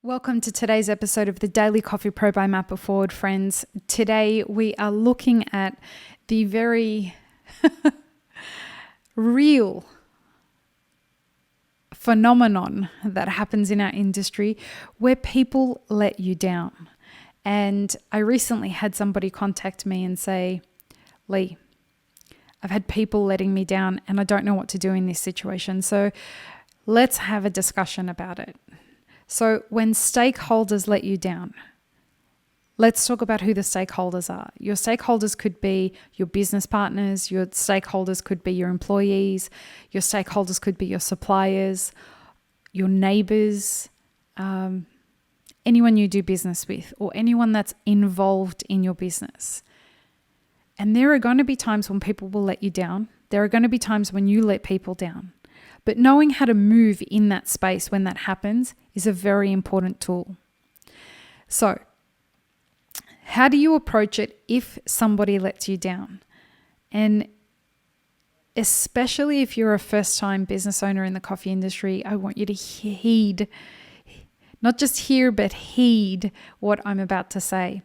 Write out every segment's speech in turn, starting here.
Welcome to today's episode of the Daily Coffee Pro by Map It Forward, friends. Today we are looking at the very real phenomenon that happens in our industry where people let you down. And I recently had somebody contact me and say, Lee, I've had people letting me down and I don't know what to do in this situation. So let's have a discussion about it. So when stakeholders let you down, let's talk about who the stakeholders are. Your stakeholders could be your business partners, your stakeholders could be your employees, your stakeholders could be your suppliers, your neighbors, anyone you do business with, or anyone that's involved in your business. And there are going to be times when people will let you down. There are going to be times when you let people down. But knowing how to move in that space when that happens is a very important tool. So, how do you approach it if somebody lets you down? And especially if you're a first-time business owner in the coffee industry, I want you to heed, not just hear, but heed what I'm about to say.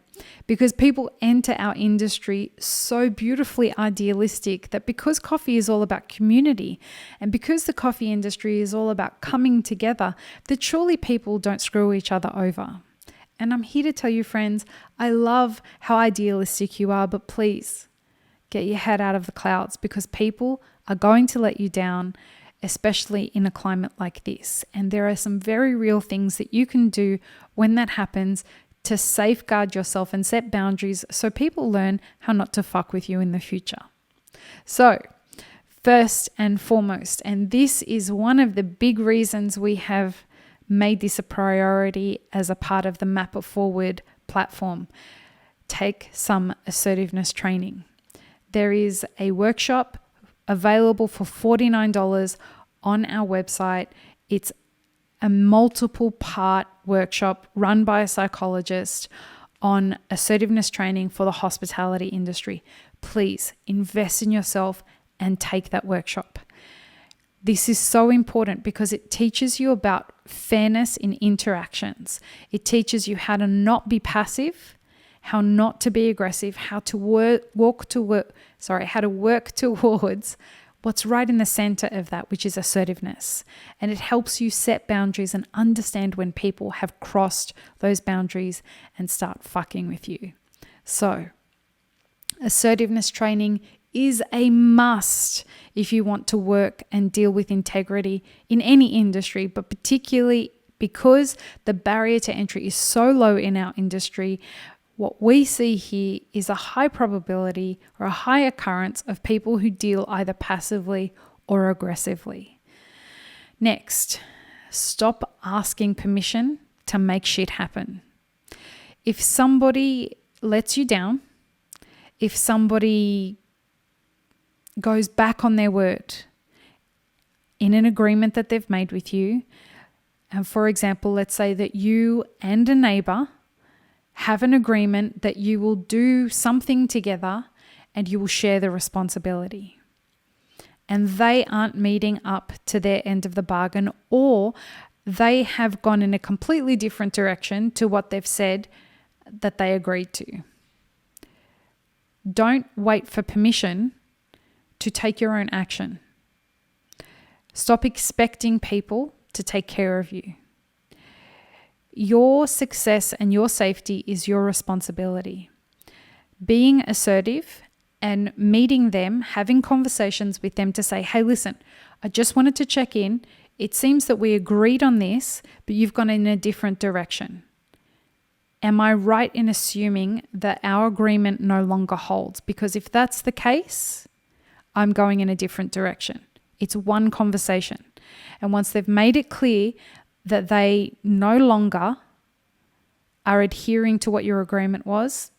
Because people enter our industry so beautifully idealistic that because coffee is all about community and because the coffee industry is all about coming together, that surely people don't screw each other over. And I'm here to tell you, friends, I love how idealistic you are, but please get your head out of the clouds because people are going to let you down, especially in a climate like this. And there are some very real things that you can do when that happens to safeguard yourself and set boundaries so people learn how not to fuck with you in the future. So, first and foremost, and this is one of the big reasons we have made this a priority as a part of the Map It Forward platform, take some assertiveness training. There is a workshop available for $49 on our website. It's a multiple part workshop run by a psychologist on assertiveness training for the hospitality industry. Please invest in yourself and take that workshop. This is so important because it teaches you about fairness in interactions. It teaches you how to not be passive, how not to be aggressive, how to work towards what's right in the center of that, which is assertiveness. And it helps you set boundaries and understand when people have crossed those boundaries and start fucking with you. So, assertiveness training is a must if you want to work and deal with integrity in any industry, but particularly because the barrier to entry is so low in our industry. What we see here is a high probability or a high occurrence of people who deal either passively or aggressively. Next, stop asking permission to make shit happen. If somebody lets you down, if somebody goes back on their word in an agreement that they've made with you, and for example, let's say that you and a neighbor have an agreement that you will do something together and you will share the responsibility. And they aren't meeting up to their end of the bargain, or they have gone in a completely different direction to what they've said that they agreed to. Don't wait for permission to take your own action. Stop expecting people to take care of you. Your success and your safety is your responsibility. Being assertive and meeting them, having conversations with them to say, hey, listen, I just wanted to check in. It seems that we agreed on this, but you've gone in a different direction. Am I right in assuming that our agreement no longer holds? Because if that's the case, I'm going in a different direction. It's one conversation. And once they've made it clear that they no longer are adhering to what your agreement was,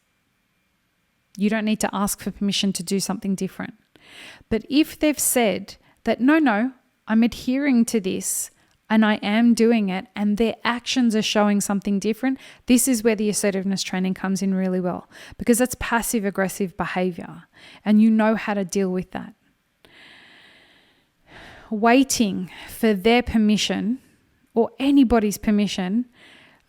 you don't need to ask for permission to do something different. But if they've said that, no, I'm adhering to this and I am doing it, and their actions are showing something different, this is where the assertiveness training comes in really well, because that's passive aggressive behavior and you know how to deal with that. Waiting for their permission or anybody's permission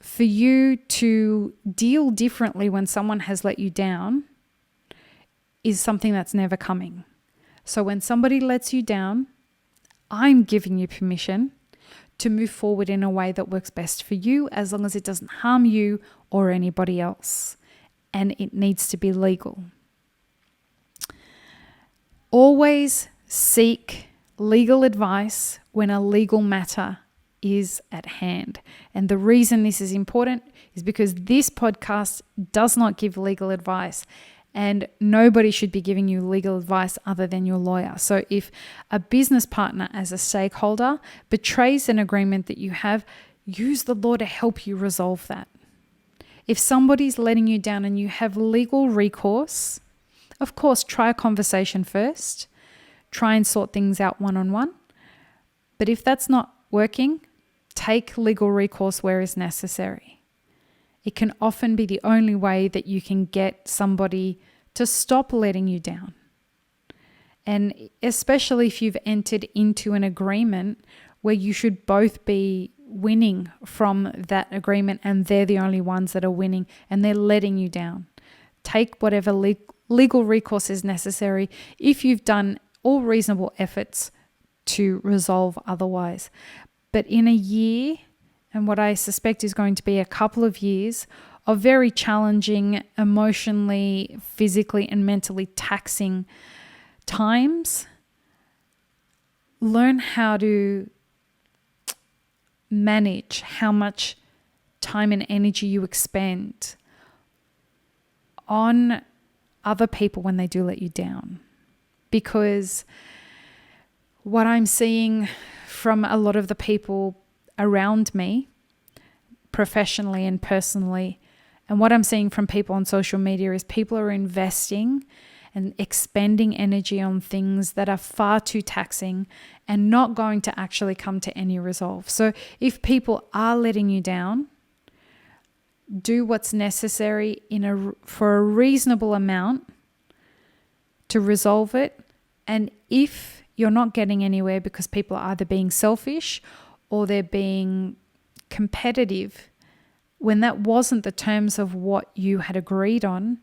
for you to deal differently when someone has let you down is something that's never coming. So when somebody lets you down, I'm giving you permission to move forward in a way that works best for you, as long as it doesn't harm you or anybody else. And it needs to be legal. Always seek legal advice when a legal matter is at hand. And the reason this is important is because this podcast does not give legal advice, and nobody should be giving you legal advice other than your lawyer. So if a business partner as a stakeholder betrays an agreement that you have, use the law to help you resolve that. If somebody's letting you down and you have legal recourse, of course, try a conversation first. Try and sort things out one-on-one. But if that's not working, take legal recourse where is necessary. It can often be the only way that you can get somebody to stop letting you down. And especially if you've entered into an agreement where you should both be winning from that agreement and they're the only ones that are winning and they're letting you down. Take whatever legal recourse is necessary if you've done all reasonable efforts to resolve otherwise. But in a year, and what I suspect is going to be a couple of years of very challenging, emotionally, physically, and mentally taxing times, learn how to manage how much time and energy you expend on other people when they do let you down. Because what I'm seeing from a lot of the people around me, professionally and personally, and what I'm seeing from people on social media is people are investing and expending energy on things that are far too taxing and not going to actually come to any resolve. So if people are letting you down, do what's necessary for a reasonable amount to resolve it. And if you're not getting anywhere because people are either being selfish or they're being competitive, when that wasn't the terms of what you had agreed on,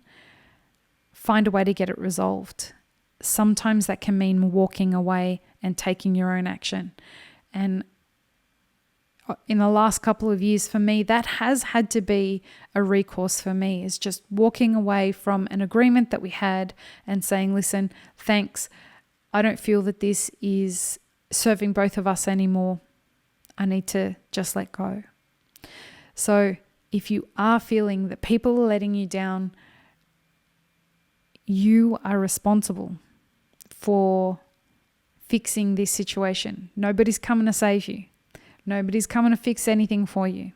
find a way to get it resolved. Sometimes that can mean walking away and taking your own action. And in the last couple of years for me, that has had to be a recourse for me, is just walking away from an agreement that we had and saying, listen, thanks. I don't feel that this is serving both of us anymore. I need to just let go. So if you are feeling that people are letting you down, you are responsible for fixing this situation. Nobody's coming to save you. Nobody's coming to fix anything for you.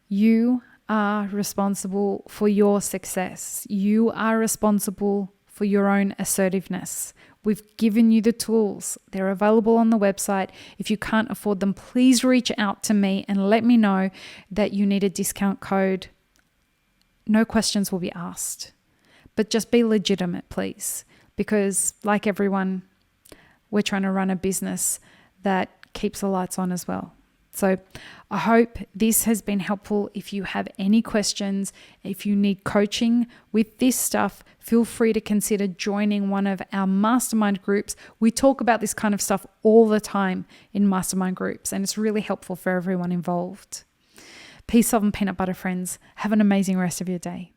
You are responsible for your success. You are responsible for your own assertiveness. We've given you the tools. They're available on the website. If you can't afford them, please reach out to me and let me know that you need a discount code. No questions will be asked, but just be legitimate, please. Because like everyone, we're trying to run a business that keeps the lights on as well. So I hope this has been helpful. If you have any questions, if you need coaching with this stuff, feel free to consider joining one of our mastermind groups. We talk about this kind of stuff all the time in mastermind groups, and it's really helpful for everyone involved. Peace, love, and peanut butter, friends. Have an amazing rest of your day.